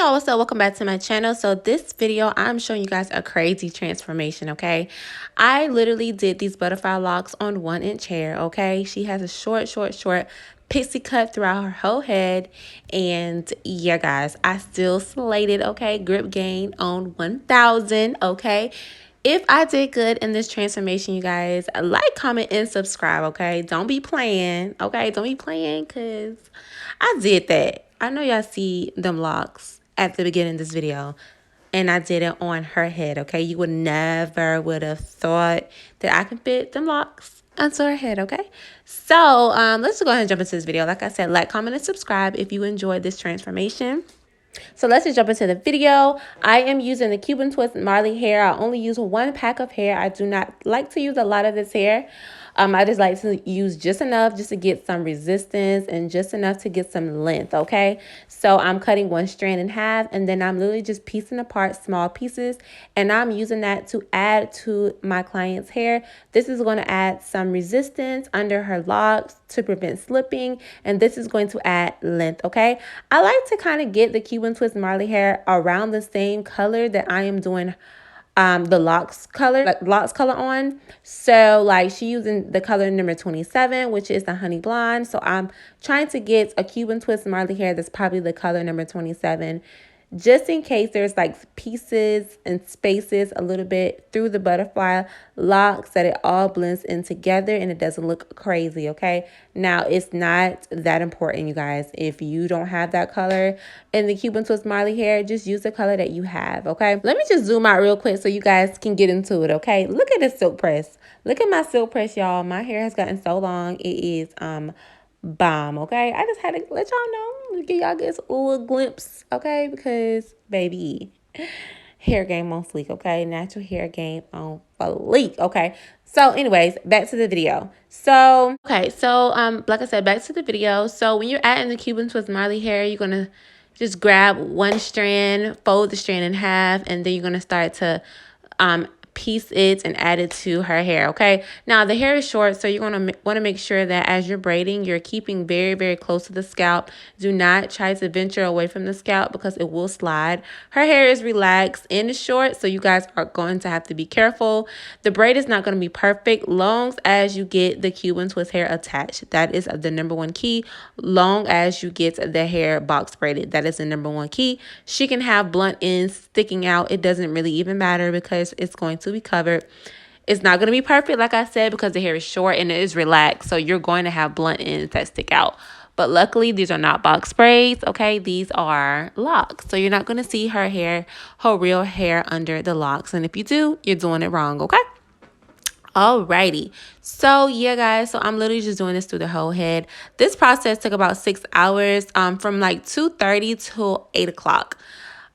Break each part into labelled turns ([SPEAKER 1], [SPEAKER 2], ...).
[SPEAKER 1] y'all, what's up? Welcome back to my channel. So this video, I'm showing you guys a crazy transformation, okay? I literally did these butterfly locks on 1-inch hair, okay? She has a short pixie cut throughout her whole head. And yeah, guys, I still slayed it, okay? Grip gain on 1,000, okay? If I did good in this transformation, you guys, like, comment, and subscribe, okay? Don't be playing, okay? Don't be playing, because I did that. I know y'all see them locks at the beginning of this video, and I did it on her head, okay? You would never would have thought that I could fit them locks onto her head, okay? So, let's go ahead and jump into this video. Like I said, like, comment, and subscribe if you enjoyed this transformation. So let's just jump into the video. I am using the Cuban Twist Marley hair. I only use 1 pack of hair. I do not like to use a lot of this hair. I just like to use just enough just to get some resistance and just enough to get some length, okay? So I'm cutting 1 strand in half, and then I'm literally just piecing apart small pieces, and I'm using that to add to my client's hair. This is going to add some resistance under her locks to prevent slipping, and this is going to add length, okay? I like to kind of get the Cuban Twist Marley hair around the same color that I am doing the locks color on. So like she using the color number 27, which is the honey blonde. So I'm trying to get a Cuban Twist Marley hair that's probably the color number 27, just in case there's like pieces and spaces a little bit through the butterfly locks, that it all blends in together and it doesn't look crazy, okay? Now, it's not that important, you guys. If you don't have that color in the Cuban Twist Marley hair, just use the color that you have, okay? Let me just zoom out real quick so you guys can get into it, okay? Look at this silk press. Look at my silk press, y'all. My hair has gotten so long. It is bomb, okay? I just had to let y'all know, give y'all this little glimpse, okay? Because baby, hair game on fleek, okay? Natural hair game on fleek, okay? So anyways, back to the video. So like I said, back to the video. So when you're adding the Cuban Twist Marley hair, you're gonna just grab 1 strand, fold the strand in half, and then you're gonna start to piece it and add it to her hair, okay? Now, the hair is short, so you're going to want to make sure that as you're braiding, you're keeping very close to the scalp. Do not try to venture away from the scalp because it will slide. Her hair is relaxed and is short, so you guys are going to have to be careful. The braid is not going to be perfect long as you get the Cuban Twist hair attached. That is the #1 key. Long as you get the hair box braided, that is the #1 key. She can have blunt ends sticking out. It doesn't really even matter because it's going to be covered. It's not going to be perfect, like I said, because the hair is short and it is relaxed, so you're going to have blunt ends that stick out. But luckily, these are not box braids, okay? These are locks, so you're not going to see her hair, her real hair under the locks. And if you do, you're doing it wrong, okay? Alrighty, so yeah, guys, so I'm literally just doing this through the whole head. This process took about 6 hours, from like 2:30 to 8 o'clock.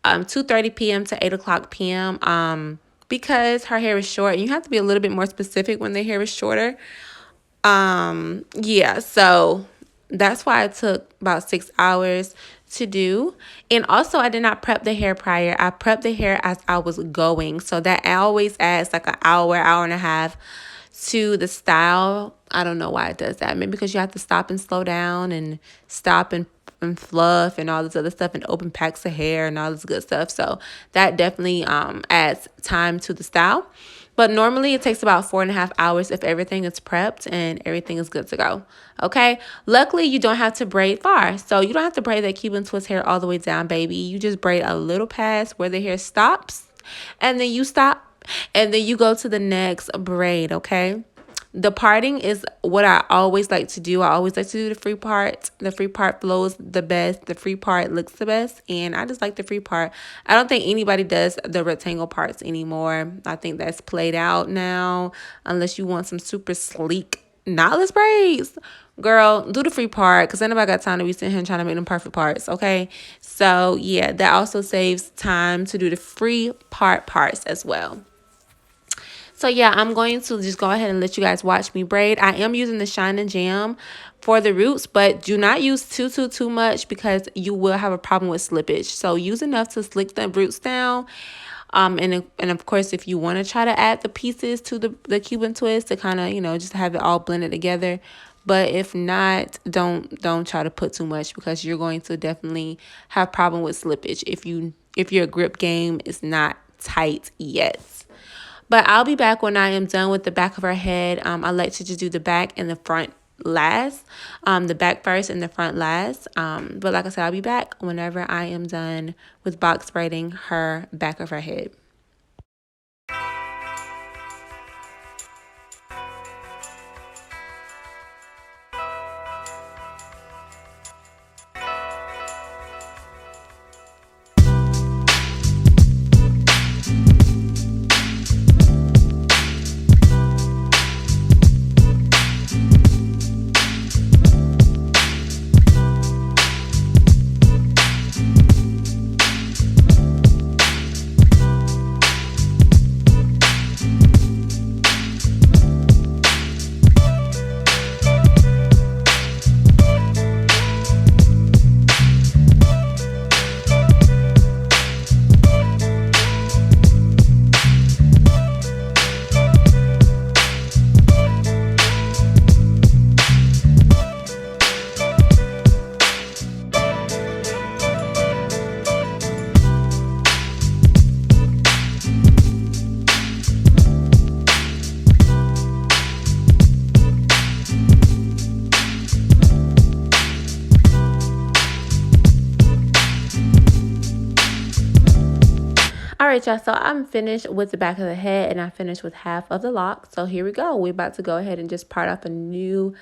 [SPEAKER 1] 2:30 p.m. to 8 o'clock p.m. Because her hair is short, and you have to be a little bit more specific when the hair is shorter. Yeah, so that's why it took about 6 hours to do. And also, I did not prep the hair prior. I prepped the hair as I was going, so that always adds like an hour and a half to the style. I don't know why it does that. Maybe because you have to stop and slow down and stop and fluff and all this other stuff and open packs of hair and all this good stuff. So that definitely adds time to the style. But normally it takes about 4.5 hours if everything is prepped and everything is good to go. Okay. Luckily, you don't have to braid far. So you don't have to braid that Cuban Twist hair all the way down, baby. You just braid a little past where the hair stops, and then you stop, and then you go to the next braid. Okay. The parting is what I always like to do. I always like to do the free part. The free part flows the best. The free part looks the best. And I just like the free part. I don't think anybody does the rectangle parts anymore. I think that's played out now. Unless you want some super sleek knotless braids. Girl, do the free part, because anybody got time to be sitting here trying to make them perfect parts, okay? So, yeah, that also saves time to do the free parts as well. So yeah, I'm going to just go ahead and let you guys watch me braid. I am using the Shine and Jam for the roots, but do not use too much because you will have a problem with slippage. So use enough to slick the roots down. And of course, if you want to try to add the pieces to the Cuban Twist to kind of, you know, just have it all blended together, But if not, don't try to put too much, because you're going to definitely have problem with slippage if your grip game is not tight yet. But I'll be back when I am done with the back of her head. I like to just do the back and the front last. The back first and the front last. But like I said, I'll be back whenever I am done with box braiding her back of her head. All right, y'all, so I'm finished with the back of the head, and I finished with half of the lock. So here we go. We're about to go ahead and just part off a new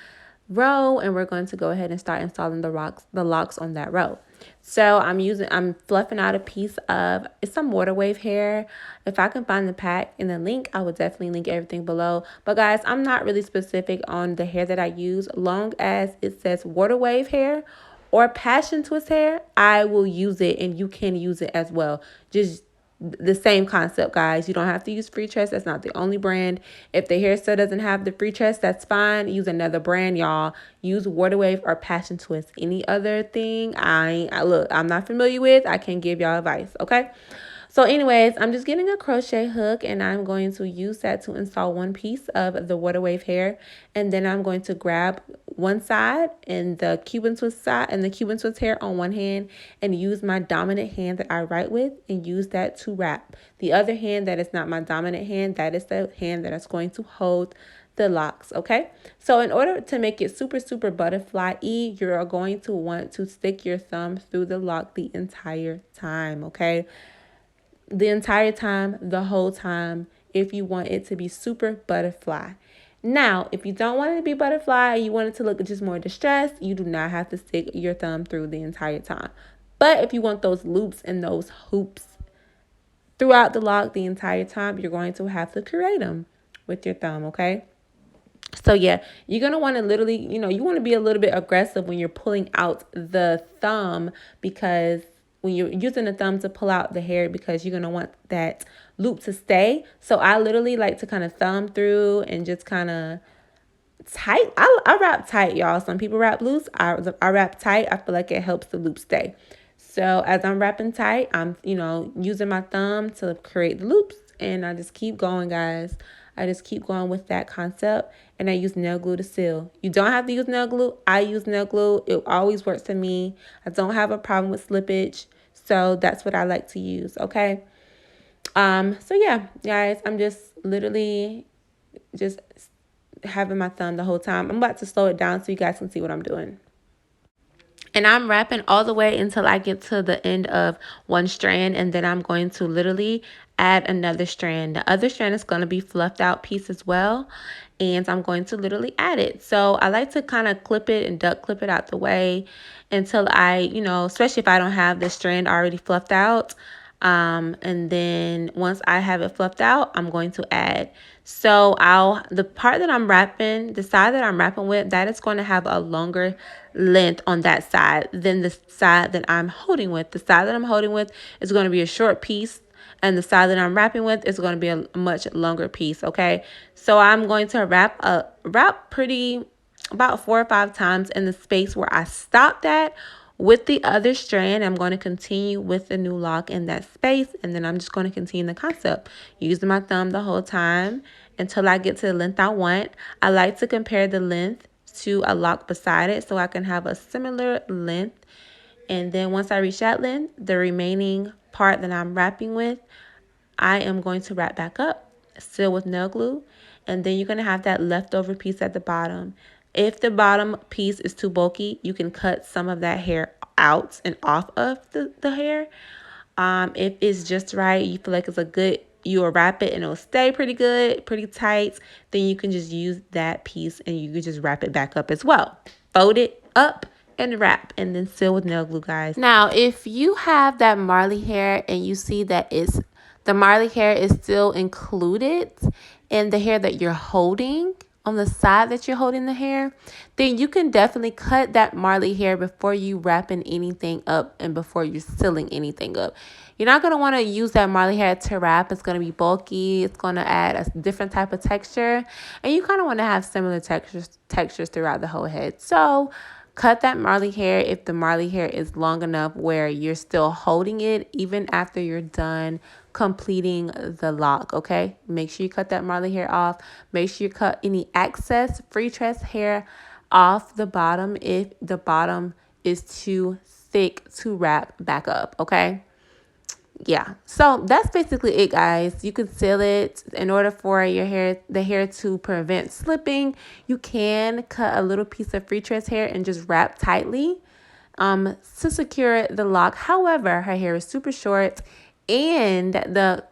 [SPEAKER 1] row, and we're going to go ahead and start installing the locks on that row. So I'm fluffing out a piece of, it's some water wave hair. If I can find the pack in the link, I would definitely link everything below. But guys, I'm not really specific on the hair that I use. Long as it says water wave hair or passion twist hair, I will use it, and you can use it as well. Just the same concept, guys. You don't have to use freetress. That's not the only brand. If the hair still doesn't have the freetress, that's fine. Use another brand, y'all. Use water wave or passion twist. Any other thing I'm not familiar with, I can give y'all advice, okay? So anyways, I'm just getting a crochet hook, and I'm going to use that to install one piece of the water wave hair, and then I'm going to grab one side and the Cuban twist side and the Cuban twist hair on one hand, and use my dominant hand that I write with and use that to wrap. The other hand that is not my dominant hand, that is the hand that is going to hold the locks, okay? So in order to make it super, super butterfly-y, you're going to want to stick your thumb through the lock the entire time, okay? The entire time, the whole time, if you want it to be super butterfly. Now, if you don't want it to be butterfly, you want it to look just more distressed, you do not have to stick your thumb through the entire time. But if you want those loops and those hoops throughout the lock the entire time, you're going to have to create them with your thumb, okay? So yeah, you're going to want to literally, you want to be a little bit aggressive when you're pulling out the thumb, because when you're using the thumb to pull out the hair, because you're going to want that loop to stay. So I literally like to kind of thumb through and just kind of tight. I wrap tight, y'all. Some people wrap loose. I wrap tight. I feel like it helps the loop stay. So as I'm wrapping tight, I'm, using my thumb to create the loops, and I just keep going, guys. I just keep going with that concept, and I use nail glue to seal. You don't have to use nail glue. I use nail glue. It always works for me. I don't have a problem with slippage, so that's what I like to use, okay? So yeah, guys, I'm just literally just having my thumb the whole time. I'm about to slow it down so you guys can see what I'm doing. And I'm wrapping all the way until I get to the end of one strand, and then I'm going to literally add another strand. The other strand is going to be fluffed out piece as well, and I'm going to literally add it. So I like to kind of clip it and duck clip it out the way until I, especially if I don't have the strand already fluffed out. And then once I have it fluffed out, I'm going to add. So the part that I'm wrapping, the side that I'm wrapping with, that is going to have a longer length on that side than the side that I'm holding with. The side that I'm holding with is going to be a short piece, and the side that I'm wrapping with is going to be a much longer piece, okay? So I'm going to wrap pretty about 4 or 5 times in the space where I stopped at. With the other strand, I'm going to continue with the new lock in that space, and then I'm just going to continue the concept using my thumb the whole time until I get to the length I want. I like to compare the length to a lock beside it so I can have a similar length. And then once I reach that length, the remaining part that I'm wrapping with, I am going to wrap back up, still with nail glue. And then you're going to have that leftover piece at the bottom. If the bottom piece is too bulky, you can cut some of that hair out and off of the hair. If it's just right, you feel like it's a good, you'll wrap it and it'll stay pretty good, pretty tight, then you can just use that piece and you can just wrap it back up as well. Fold it up and wrap, and then seal with nail glue, guys. Now, if you have that Marley hair and you see that the Marley hair is still included in the hair that you're holding, on the side that you're holding the hair, then you can definitely cut that Marley hair before you wrapping anything up and before you're sealing anything up. You're not going to want to use that Marley hair to wrap. It's going to be bulky. It's going to add a different type of texture. And you kind of want to have similar textures throughout the whole head. So cut that Marley hair if the Marley hair is long enough where you're still holding it even after you're done completing the lock, okay? Make sure you cut that Marley hair off. Make sure you cut any excess freetress hair off the bottom if the bottom is too thick to wrap back up, okay? Yeah, so that's basically it, guys. You can seal it. In order for the hair to prevent slipping, you can cut a little piece of freetress hair and just wrap tightly to secure the lock. However, her hair is super short and the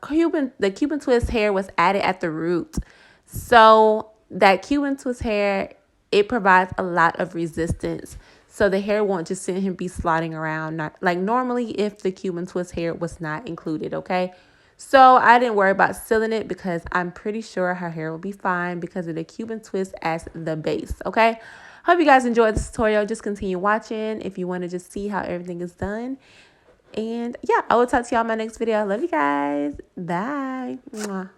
[SPEAKER 1] Cuban twist hair was added at the root. So that Cuban twist hair, it provides a lot of resistance. So the hair won't just sit here and be sliding around, not like normally if the Cuban twist hair was not included, okay? So I didn't worry about sealing it because I'm pretty sure her hair will be fine because of the Cuban twist as the base, okay? Hope you guys enjoyed this tutorial. Just continue watching if you want to just see how everything is done. And yeah, I will talk to y'all in my next video. I love you guys. Bye. Mwah.